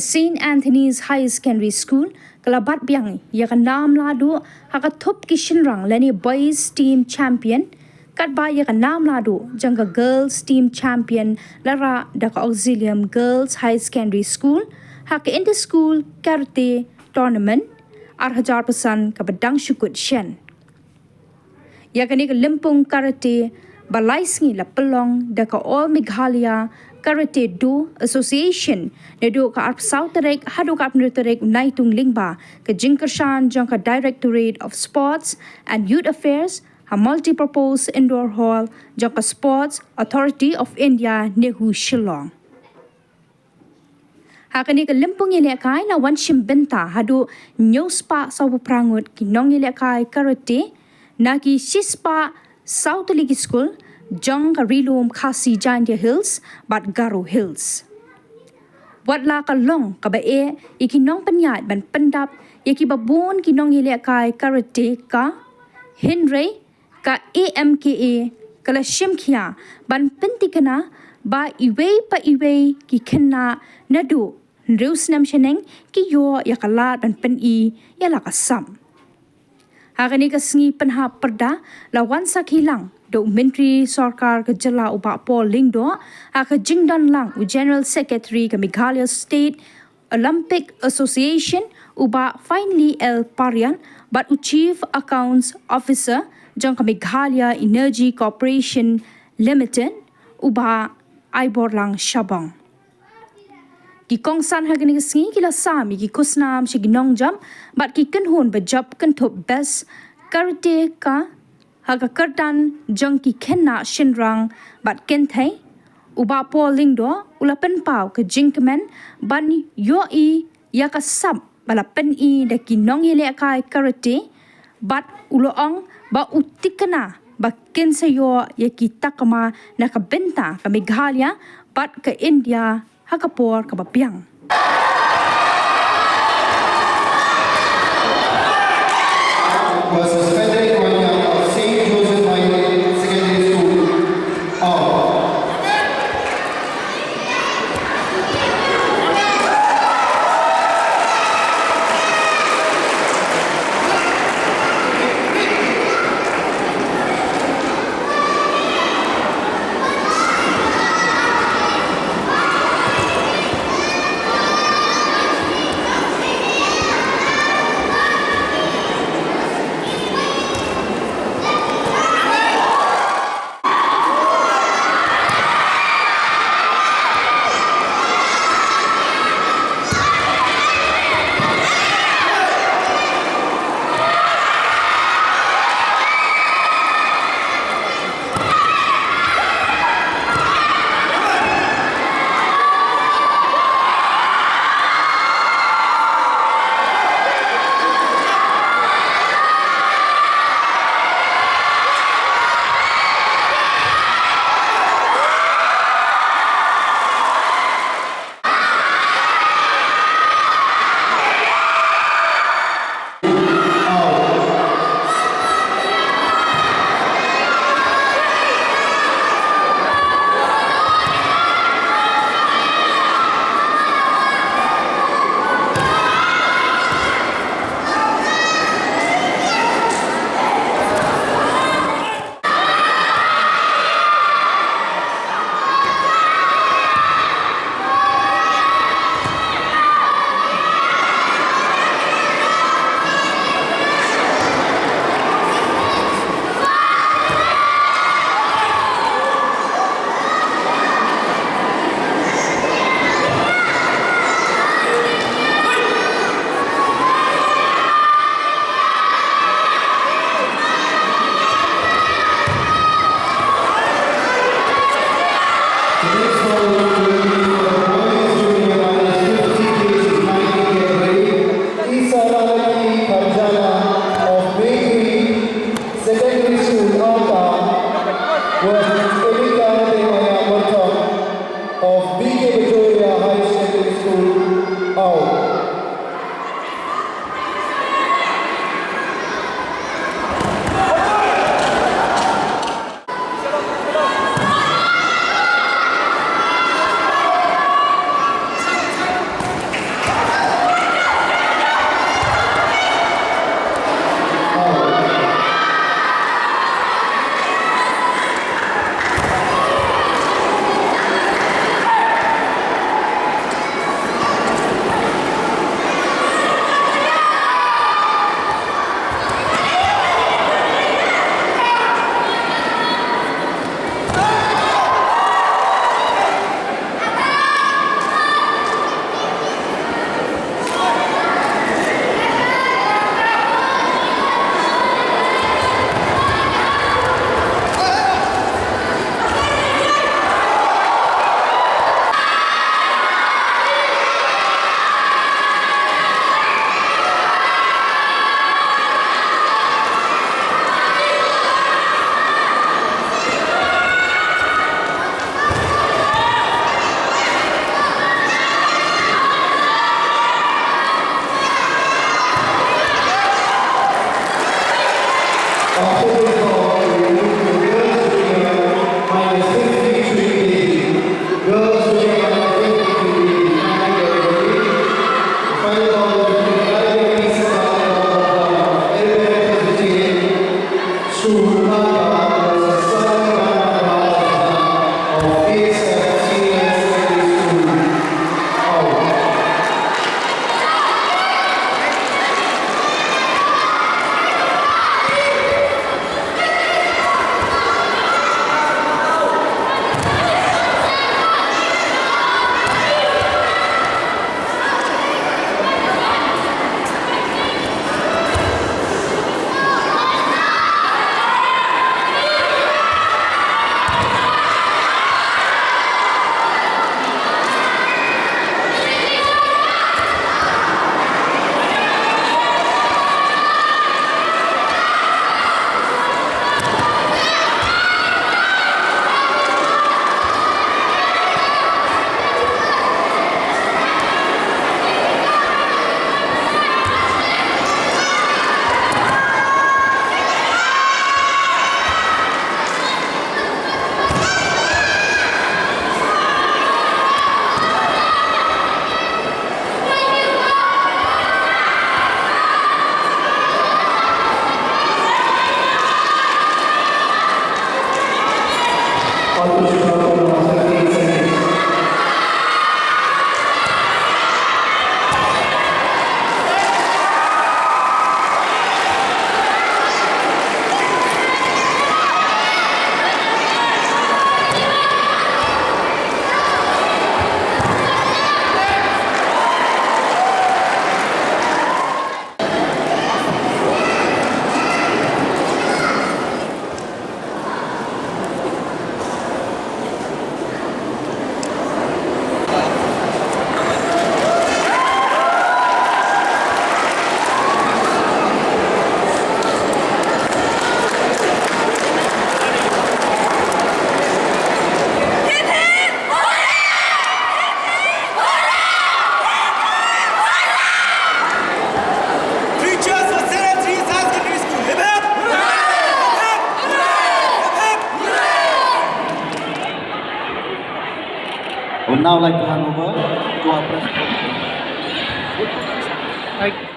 St. Anthony's High Secondary School kalabat biang ya ka nam ladu haka thup ki shinrang lani boys team champion kat ba ya ka nam ladu jangka girls team champion lara daka Auxulium Girls High School haka inter school karate tournament 8,000% ka badang syukut shen ya ka ni ka limpung karate balai sngi la pelong daka all Meghalaya Karate Do Association nedo ka arp Southern hadu ka apnuterek naitung lingba ka jingkershan jangka Directorate of Sports and Youth Affairs ha multi-purpose indoor hall jangka Sports Authority of India nehu Shillong. Hakani ka limpung ile kai na wanshim benta hadu nyospa sa prangut kinong ile kai karate na ki sispa South Ligi School Jong ka rilum Khasi Jandia Hills but Garo Hills. Wat la ka long ka bae ikinong panyat ban pendap yaki babun kinong ile kai karate ka Henry ka AMKA kala shimkhia ban pentikana ba iwe pa iwe ki khynnah nadu reus nam sheneng ki yo yakala ban pen I yala ka sam. Hakani ka sngi penha perda lawan sakhilang do menteri sarkar ke jela uba Paul Lingdo aka jingdan lang General Secretary ke Meghalaya State Olympic Association uba finally El Parian but Chief Accounts Officer jang ke Meghalaya Energy Corporation Limited uba Aibor lang Shabang ki kongsan hagani ke sngi kila sami ki kusnam shi ginong jam but ki kenhun bajab kenthop best karate ka haga kartan jang ki khynnah shinrang bat kenthai uba polling do ulapen pau ke jinkmen ban yo I ya ka sab bala pen I da ki nong ile kai karate bat uloong ba utikana ba kensayo ya ki takama na ka benta ka Meghalaya bat ke India hakapor ka bapiang. now like to hand over to our president.